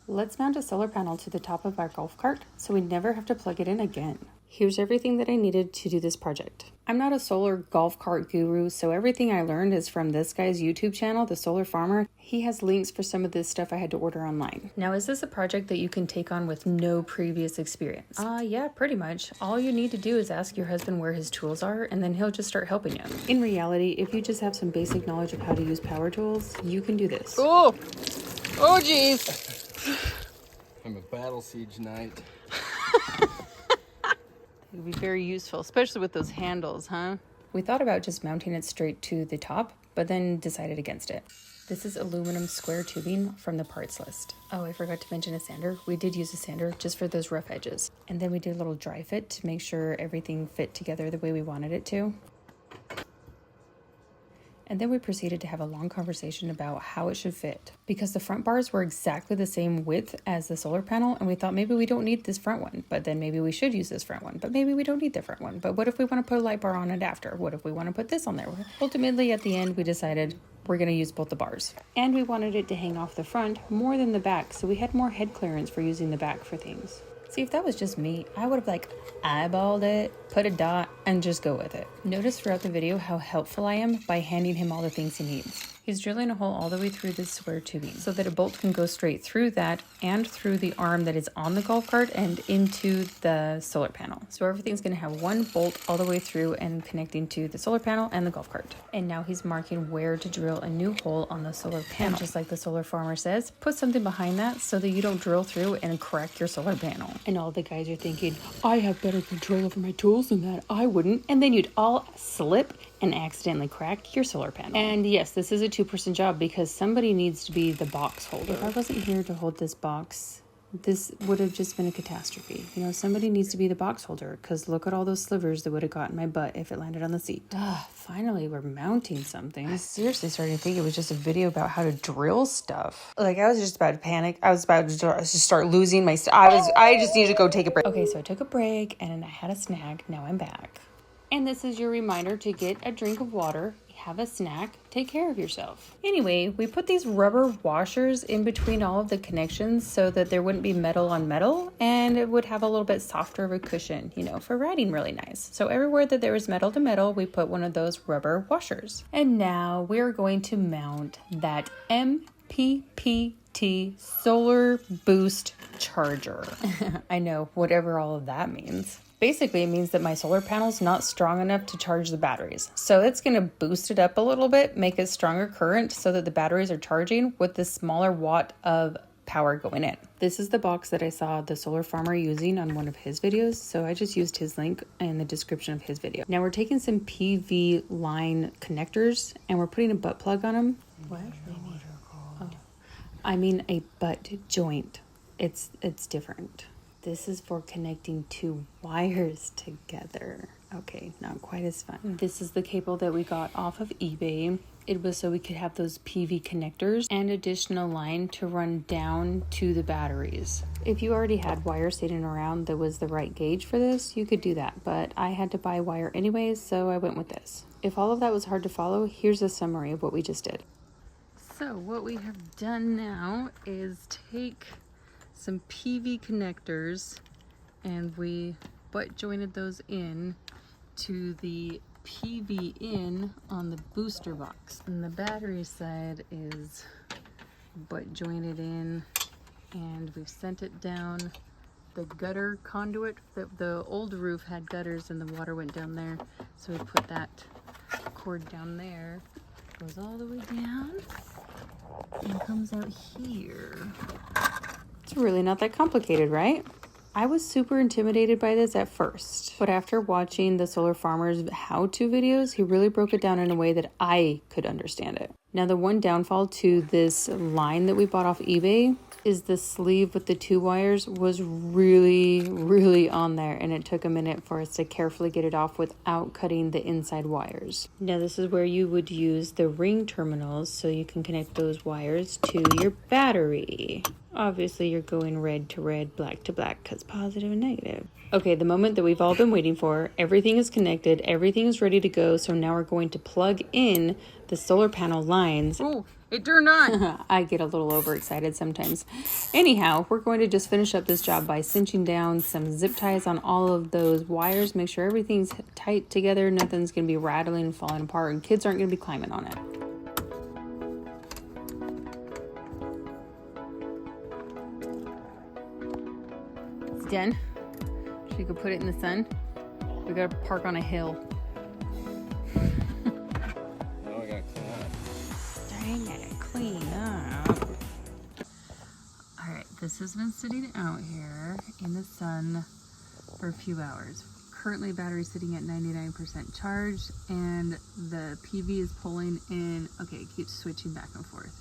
Let's mount a solar panel to the top of our golf cart so we never have to plug it in again. Here's everything that I needed to do this project. I'm not a solar golf cart guru, so everything I learned is from this guy's YouTube channel, The Solar Farmer. He has links for some of this stuff I had to order online. Now, is this a project that you can take on with no previous experience? Yeah, pretty much. All you need to do is ask your husband where his tools are, and then he'll just start helping you. In reality, if you just have some basic knowledge of how to use power tools, you can do this. Oh geez. I'm a battle siege knight. It would be very useful, especially with those handles, huh? We thought about just mounting it straight to the top, but then decided against it. This is aluminum square tubing from the parts list. Oh, I forgot to mention a sander. We did use a sander just for those rough edges. And then we did a little dry fit to make sure everything fit together the way we wanted it to. And then we proceeded to have a long conversation about how it should fit. Because the front bars were exactly the same width as the solar panel, and we thought maybe we don't need this front one, but then maybe we should use this front one, but maybe we don't need the front one. But what if we want to put a light bar on it after? What if we want to put this on there? Ultimately, at the end, we decided we're going to use both the bars. And we wanted it to hang off the front more than the back, so we had more head clearance for using the back for things. See, if that was just me, I would have eyeballed it, put a dot, and just go with it. Notice throughout the video how helpful I am by handing him all the things he needs. He's drilling a hole all the way through this square tubing so that a bolt can go straight through that and through the arm that is on the golf cart and into the solar panel. So everything's going to have one bolt all the way through and connecting to the solar panel and the golf cart. And now he's marking where to drill a new hole on the solar panel. And just like the solar farmer says, put something behind that so that you don't drill through and crack your solar panel. And all the guys are thinking, I have better control over my tools than that. I wouldn't. And then you'd all slip and accidentally crack your solar panel. And yes, this is a two-person job because somebody needs to be the box holder. If I wasn't here to hold this box, this would have just been a catastrophe. You know, somebody needs to be the box holder because look at all those slivers that would have gotten my butt if it landed on the seat. Finally, we're mounting something. I seriously started to think it was just a video about how to drill stuff. I was just about to panic. I was about to just start losing my stuff. I just needed to go take a break. Okay, so I took a break and I had a snack. Now I'm back. And this is your reminder to get a drink of water, have a snack, take care of yourself. Anyway, we put these rubber washers in between all of the connections so that there wouldn't be metal on metal and it would have a little bit softer of a cushion, for riding really nice. So everywhere that there was metal to metal, we put one of those rubber washers. And now we're going to mount that MPPT solar boost charger. I know, whatever all of that means. Basically, it means that my solar panel's not strong enough to charge the batteries. So it's going to boost it up a little bit, make it stronger current so that the batteries are charging with the smaller watt of power going in. This is the box that I saw the solar farmer using on one of his videos. So I just used his link in the description of his video. Now we're taking some PV line connectors and we're putting a butt plug on them. What? Oh, I mean a butt joint. It's different. This is for connecting two wires together. Okay, not quite as fun. This is the cable that we got off of eBay. It was so we could have those PV connectors and additional line to run down to the batteries. If you already had wire sitting around that was the right gauge for this, you could do that. But I had to buy wire anyways, so I went with this. If all of that was hard to follow, here's a summary of what we just did. So what we have done now is take some PV connectors and we butt jointed those in to the PV in on the booster box, and the battery side is butt jointed in, and we've sent it down the gutter conduit. The old roof had gutters and the water went down there, so we put that cord down there, goes all the way down and comes out here. It's really not that complicated, right? I was super intimidated by this at first, but after watching the solar farmer's how-to videos, he really broke it down in a way that I could understand it. Now, the one downfall to this line that we bought off eBay is the sleeve with the two wires was really on there, and it took a minute for us to carefully get it off without cutting the inside wires. Now, this is where you would use the ring terminals so you can connect those wires to your battery. Obviously, you're going red to red, black to black, because positive and negative. Okay, the moment that we've all been waiting for, everything is connected, everything is ready to go, so now we're going to plug in the solar panel lines It turned on. I get a little overexcited sometimes. Anyhow, we're going to just finish up this job by cinching down some zip ties on all of those wires. Make sure everything's tight together. Nothing's going to be rattling and falling apart, and kids aren't going to be climbing on it. It's done. Should we go put it in the sun? We got to park on a hill. Now I gotta clean up. Dang it, clean up. Alright, this has been sitting out here in the sun for a few hours. Currently, battery's sitting at 99% charged, and the PV is pulling in, okay, it keeps switching back and forth.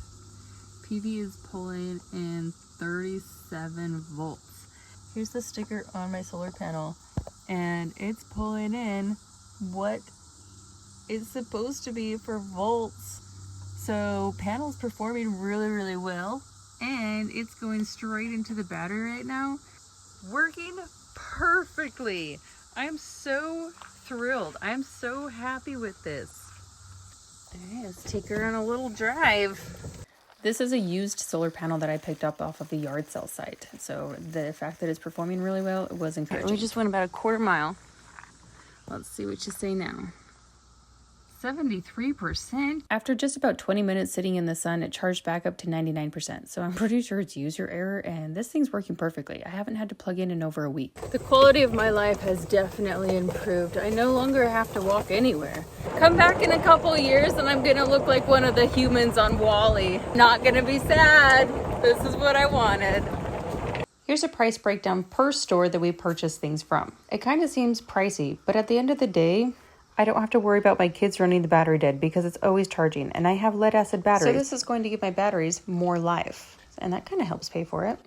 PV is pulling in 37 volts. Here's the sticker on my solar panel, and it's pulling in what it's supposed to be for volts. So panel's performing really, really well, and it's going straight into the battery right now, working perfectly. I'm so thrilled. I'm so happy with this. Okay, let's take her on a little drive. This is a used solar panel that I picked up off of a yard sale site. So the fact that it's performing really well, it was encouraging. We just went about a quarter mile. Let's see what you say now. 73%. After just about 20 minutes sitting in the sun, it charged back up to 99%. So I'm pretty sure it's user error, and this thing's working perfectly. I haven't had to plug in over a week. The quality of my life has definitely improved. I no longer have to walk anywhere. Come back in a couple years and I'm gonna look like one of the humans on WALL-E. Not gonna be sad. This is what I wanted. Here's a price breakdown per store that we purchase things from. It kind of seems pricey, but at the end of the day, I don't have to worry about my kids running the battery dead because it's always charging, and I have lead acid batteries. So this is going to give my batteries more life, and that kind of helps pay for it.